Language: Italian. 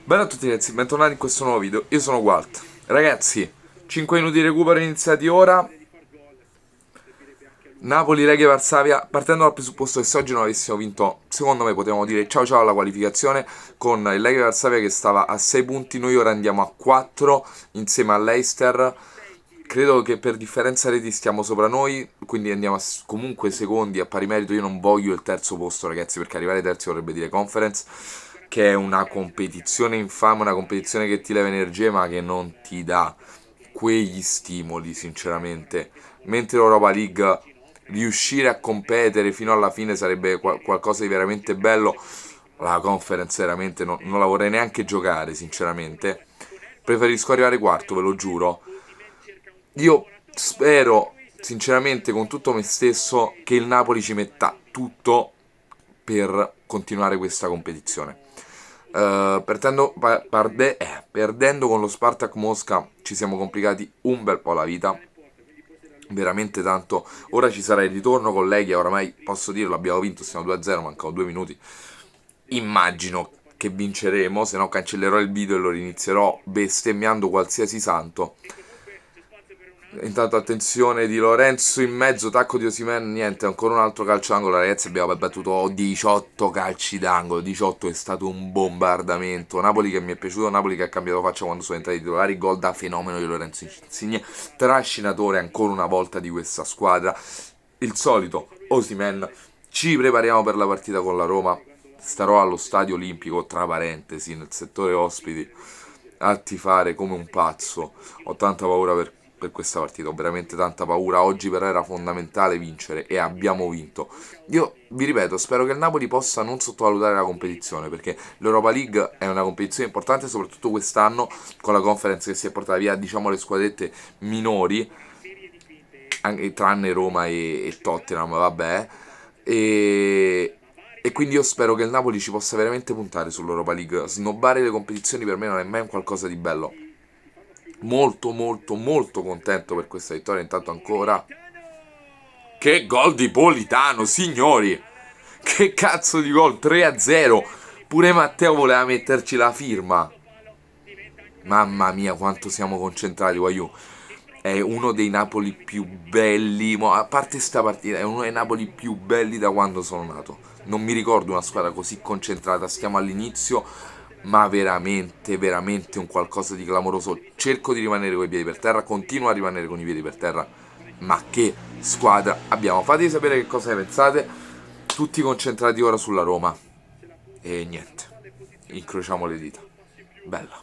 Bella a tutti ragazzi, bentornati in questo nuovo video, io sono Walt. Ragazzi, 5 minuti di recupero iniziati ora. Napoli, Reggio Varsavia, partendo dal presupposto che se oggi non avessimo vinto, secondo me potevamo dire ciao ciao alla qualificazione, con il Reggio Varsavia che stava a 6 punti, noi ora andiamo a 4 insieme all'Eister. Credo che per differenza reti stiamo sopra noi, quindi andiamo comunque secondi a pari merito. Io non voglio il terzo posto ragazzi, perché arrivare terzi vorrebbe dire conference, che è una competizione infame, una competizione che ti leva energie ma che non ti dà quegli stimoli sinceramente. Mentre l'Europa League, riuscire a competere fino alla fine sarebbe qualcosa di veramente bello. La conference veramente non la vorrei neanche giocare sinceramente. Preferisco arrivare quarto, ve lo giuro. Io spero sinceramente con tutto me stesso che il Napoli ci metta tutto per continuare questa competizione. Perdendo con lo Spartak Mosca ci siamo complicati un bel po' la vita, veramente tanto. Ora ci sarà il ritorno con Leghia, oramai posso dirlo, abbiamo vinto, siamo 2-0, mancano 2 minuti. Immagino che vinceremo, se no cancellerò il video e lo inizierò bestemmiando qualsiasi santo. Intanto attenzione di Lorenzo in mezzo, tacco di Osimhen, niente, ancora un altro calcio d'angolo, ragazzi, abbiamo battuto 18 calci d'angolo, 18 è stato un bombardamento. Napoli che mi è piaciuto, Napoli che ha cambiato faccia quando sono entrati i titolari, gol da fenomeno di Lorenzo Insigne, trascinatore ancora una volta di questa squadra, il solito Osimhen. Ci prepariamo per la partita con la Roma, starò allo stadio olimpico, tra parentesi, nel settore ospiti, a tifare come un pazzo. Ho tanta paura per questa partita, ho veramente tanta paura. Oggi però era fondamentale vincere e abbiamo vinto. Io vi ripeto, spero che il Napoli possa non sottovalutare la competizione, perché l'Europa League è una competizione importante, soprattutto quest'anno con la conference che si è portata via, diciamo, le squadrette minori, anche, tranne Roma e Tottenham, vabbè. E quindi io spero che il Napoli ci possa veramente puntare sull'Europa League. Snobbare le competizioni per me non è mai un qualcosa di bello. Molto molto molto contento per questa vittoria. Intanto ancora, che gol di Politano, signori, che cazzo di gol, 3-0. Pure Matteo voleva metterci la firma. Mamma mia quanto siamo concentrati, Guaiù. È uno dei Napoli più belli, a parte sta partita, è uno dei Napoli più belli da quando sono nato. Non mi ricordo una squadra così concentrata. Stiamo all'inizio, ma veramente, veramente un qualcosa di clamoroso. Cerco di rimanere con i piedi per terra, continuo a rimanere con i piedi per terra. Ma che squadra abbiamo? Fatemi sapere che cosa ne pensate. Tutti concentrati ora sulla Roma. E niente, incrociamo le dita. Bella.